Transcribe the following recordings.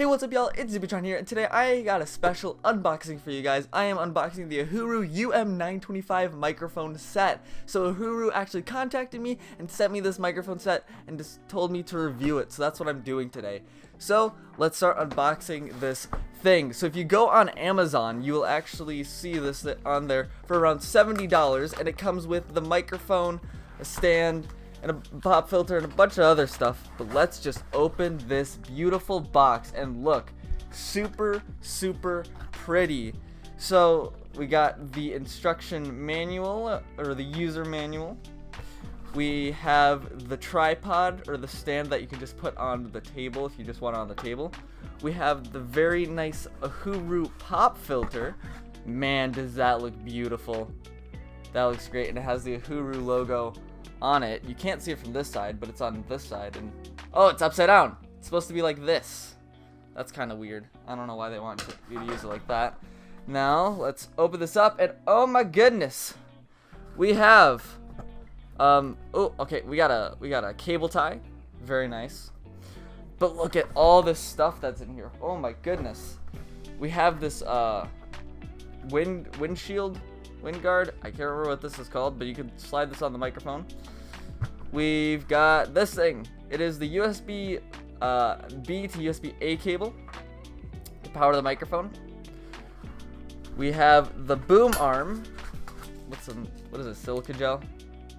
Hey, what's up, y'all? It's Zippytron here, and today I got a special unboxing for you guys. I am unboxing the Uhuru UM-925 microphone set. So Uhuru actually contacted me and sent me this microphone set and just told me to review it. So that's what I'm doing today. So let's start unboxing this thing. So if you go on Amazon, you will actually see this on there for around $70, and it comes with the microphone, a stand, and a pop filter and a bunch of other stuff. But let's just open this beautiful box and look. Super pretty. So we got the instruction manual, or the user manual. We have the tripod, or the stand that you can just put on the table if you just want it on the table. We have the very nice Uhuru pop filter. Man, does that look beautiful. That looks great, and it has the Uhuru logo on it. You can't see it from this side, but it's on this side, and oh, it's upside down. It's supposed to be like this. That's kind of weird. I don't know why they want you to use it like that. Now let's open this up, and oh my goodness, we have oh, okay, we got a cable tie. Very nice. But look at all this stuff that's in here. Oh my goodness. We have this windshield, wind guard. I can't remember what this is called, but you can slide this on the microphone. We've got this thing. It is the USB B to USB A cable to power the microphone. We have the boom arm. What is it? Silica gel?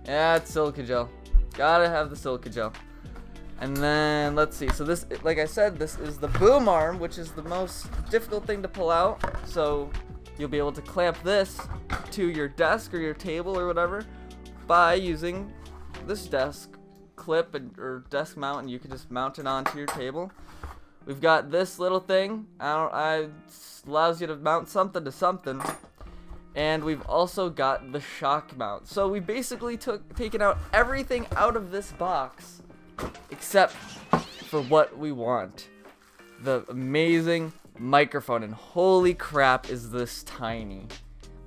Yeah, it's silica gel. Gotta have the silica gel. And then let's see. So this, like I said, this is the boom arm, which is the most difficult thing to pull out. So you'll be able to clamp this to your desk or your table or whatever by using this desk clip or desk mount, and you can just mount it onto your table. We've got this little thing. It allows you to mount something to something. And we've also got the shock mount. So we basically taken out everything out of this box except for what we want. The amazing microphone, and holy crap, is this tiny.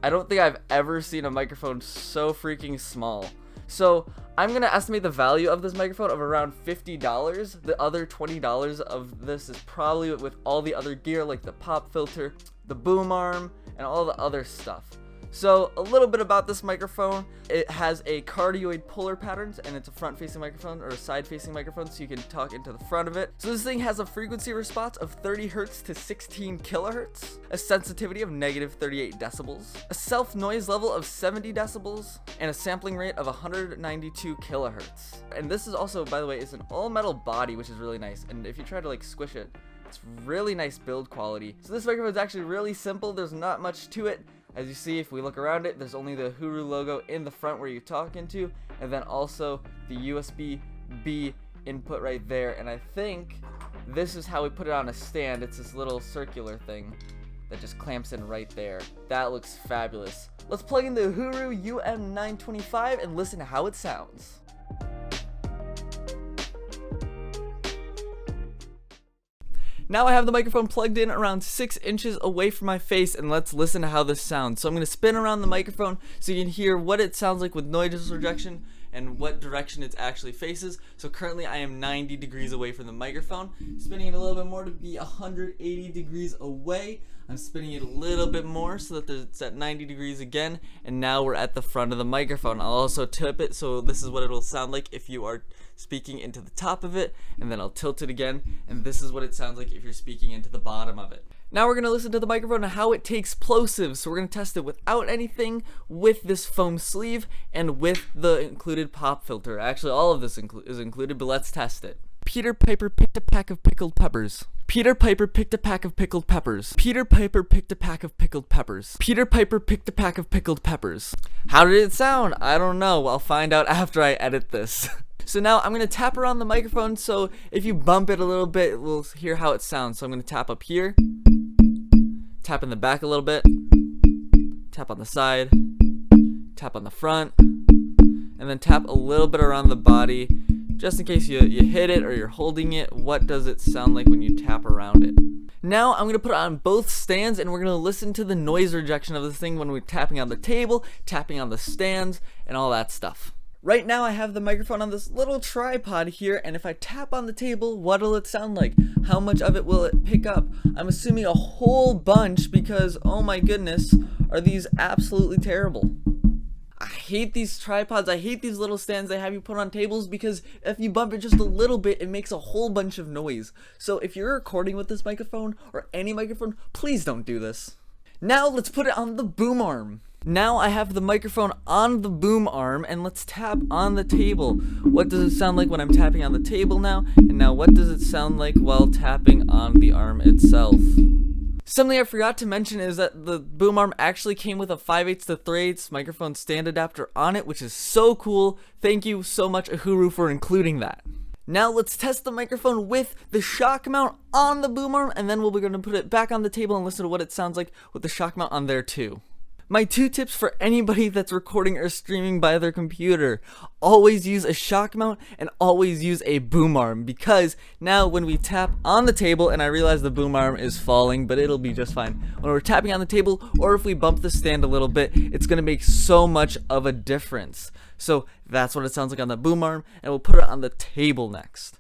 I don't think I've ever seen a microphone so freaking small. So I'm gonna estimate the value of this microphone of around $50. The other $20 of this is probably with all the other gear, like the pop filter, the boom arm, and all the other stuff. So a little bit about this microphone. It has a cardioid puller patterns, and it's a front-facing microphone or a side-facing microphone, so you can talk into the front of it. So this thing has a frequency response of 30 Hz to 16 kHz, a sensitivity of -38 decibels, a self-noise level of 70 decibels, and a sampling rate of 192 kHz. And this is also, by the way, is an all-metal body, which is really nice. And if you try to like squish it, it's really nice build quality. So this microphone is actually really simple. There's not much to it. As you see, if we look around it, there's only the Uhuru logo in the front where you talk into, and then also the USB-B input right there. And I think this is how we put it on a stand. It's this little circular thing that just clamps in right there. That looks fabulous. Let's plug in the Uhuru UM-925 and listen to how it sounds. Now I have the microphone plugged in around 6 inches away from my face, and let's listen to how this sounds. So I'm going to spin around the microphone so you can hear what it sounds like with noise rejection and what direction it actually faces. So currently I am 90 degrees away from the microphone. Spinning it a little bit more to be 180 degrees away. I'm spinning it a little bit more so that it's at 90 degrees again, and now we're at the front of the microphone. I'll also tip it, so this is what it'll sound like if you are speaking into the top of it, and then I'll tilt it again, and this is what it sounds like if you're speaking into the bottom of it. Now we're going to listen to the microphone and how it takes plosives. So we're going to test it without anything, with this foam sleeve, and with the included pop filter. Actually, all of this is included, but let's test it. Peter Piper picked a pack of pickled peppers. Peter Piper picked a pack of pickled peppers. Peter Piper picked a pack of pickled peppers. Peter Piper picked a pack of pickled peppers. How did it sound? I don't know. I'll find out after I edit this. So now I'm going to tap around the microphone, so if you bump it a little bit, we'll hear how it sounds. So I'm going to tap up here, tap in the back a little bit, tap on the side, tap on the front, and then tap a little bit around the body, just in case you hit it or you're holding it. What does it sound like when you tap around it? Now I'm going to put it on both stands, and we're going to listen to the noise rejection of this thing when we're tapping on the table, tapping on the stands, and all that stuff. Right now I have the microphone on this little tripod here, and if I tap on the table, what'll it sound like? How much of it will it pick up? I'm assuming a whole bunch because, oh my goodness, are these absolutely terrible. I hate these tripods. I hate these little stands they have you put on tables because if you bump it just a little bit, it makes a whole bunch of noise. So if you're recording with this microphone or any microphone, please don't do this. Now let's put it on the boom arm. Now I have the microphone on the boom arm, and let's tap on the table. What does it sound like when I'm tapping on the table now? And now what does it sound like while tapping on the arm itself? Something I forgot to mention is that the boom arm actually came with a 5/8 to 3/8 microphone stand adapter on it, which is so cool. Thank you so much, Uhuru, for including that. Now let's test the microphone with the shock mount on the boom arm, and then we're going to put it back on the table and listen to what it sounds like with the shock mount on there too. My 2 tips for anybody that's recording or streaming by their computer: always use a shock mount and always use a boom arm, because now when we tap on the table, and I realize the boom arm is falling, but it'll be just fine. When we're tapping on the table, or if we bump the stand a little bit, it's going to make so much of a difference. So that's what it sounds like on the boom arm, and we'll put it on the table next.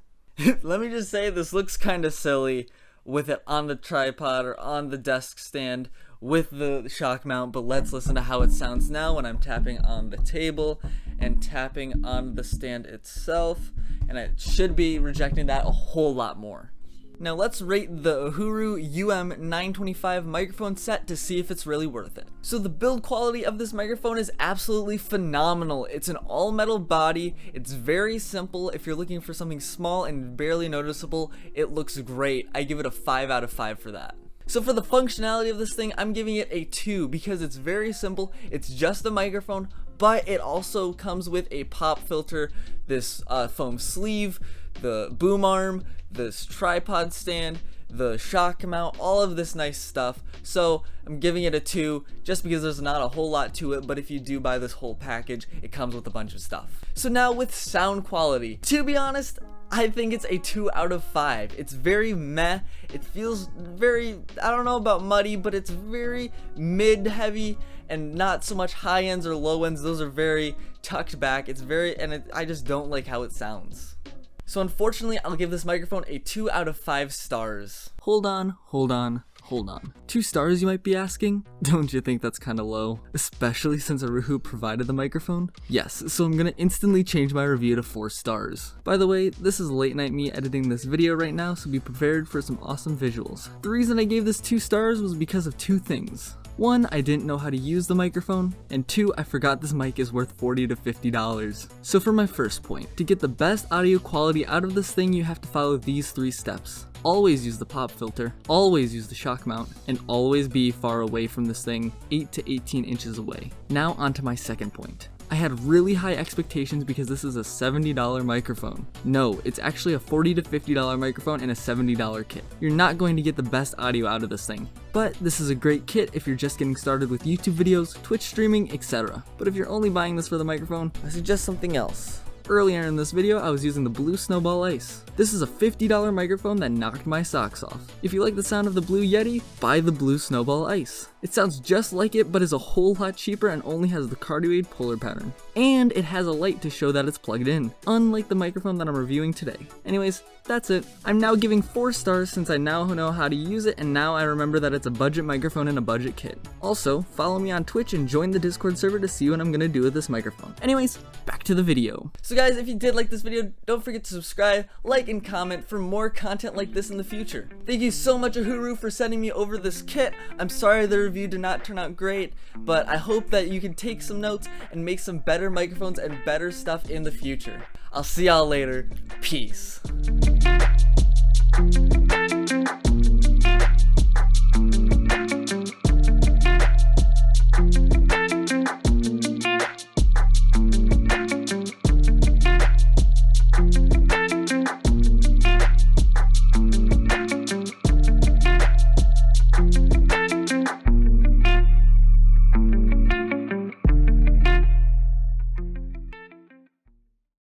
Let me just say, this looks kind of silly with it on the tripod or on the desk stand with the shock mount, but let's listen to how it sounds now when I'm tapping on the table and tapping on the stand itself, and it should be rejecting that a whole lot more. Now let's rate the Uhuru UM-925 microphone set to see if it's really worth it. So the build quality of this microphone is absolutely phenomenal. It's an all metal body, it's very simple. If you're looking for something small and barely noticeable, it looks great. I give it a 5 out of 5 for that. So for the functionality of this thing, I'm giving it a 2 because it's very simple. It's just a microphone, but it also comes with a pop filter, this foam sleeve, the boom arm, this tripod stand, the shock mount, all of this nice stuff. So I'm giving it a 2 just because there's not a whole lot to it, but if you do buy this whole package, it comes with a bunch of stuff. So now with sound quality, to be honest, I think it's a 2 out of 5. It's very meh. It feels very, I don't know about muddy, but it's very mid-heavy and not so much high ends or low ends. Those are very tucked back. It's very, I just don't like how it sounds. So unfortunately, I'll give this microphone a 2 out of 5 stars. Hold on. 2 stars, you might be asking? Don't you think that's kinda low? Especially since Uhuru provided the microphone? Yes, so I'm gonna instantly change my review to 4 stars. By the way, this is late night me editing this video right now, so be prepared for some awesome visuals. The reason I gave this 2 stars was because of 2 things. 1, I didn't know how to use the microphone, and 2, I forgot this mic is worth $40 to $50. So for my first point, to get the best audio quality out of this thing, you have to follow these 3 steps. Always use the pop filter, always use the shock mount, and always be far away from this thing, 8 to 18 inches away. Now onto my second point. I had really high expectations because this is a $70 microphone. No, it's actually a $40 to $50 microphone in a $70 kit. You're not going to get the best audio out of this thing. But this is a great kit if you're just getting started with YouTube videos, Twitch streaming, etc. But if you're only buying this for the microphone, I suggest something else. Earlier in this video, I was using the Blue Snowball Ice. This is a $50 microphone that knocked my socks off. If you like the sound of the Blue Yeti, buy the Blue Snowball Ice. It sounds just like it, but is a whole lot cheaper and only has the cardioid polar pattern. And it has a light to show that it's plugged in, unlike the microphone that I'm reviewing today. Anyways, that's it. I'm now giving 4 stars since I now know how to use it, and now I remember that it's a budget microphone in a budget kit. Also, follow me on Twitch and join the Discord server to see what I'm gonna do with this microphone. Anyways, back to the video. So guys, if you did like this video, don't forget to subscribe, like, and comment for more content like this in the future. Thank you so much, Uhuru, for sending me over this kit. I'm sorry the review did not turn out great, but I hope that you can take some notes and make some better microphones and better stuff in the future. I'll see y'all later. Peace.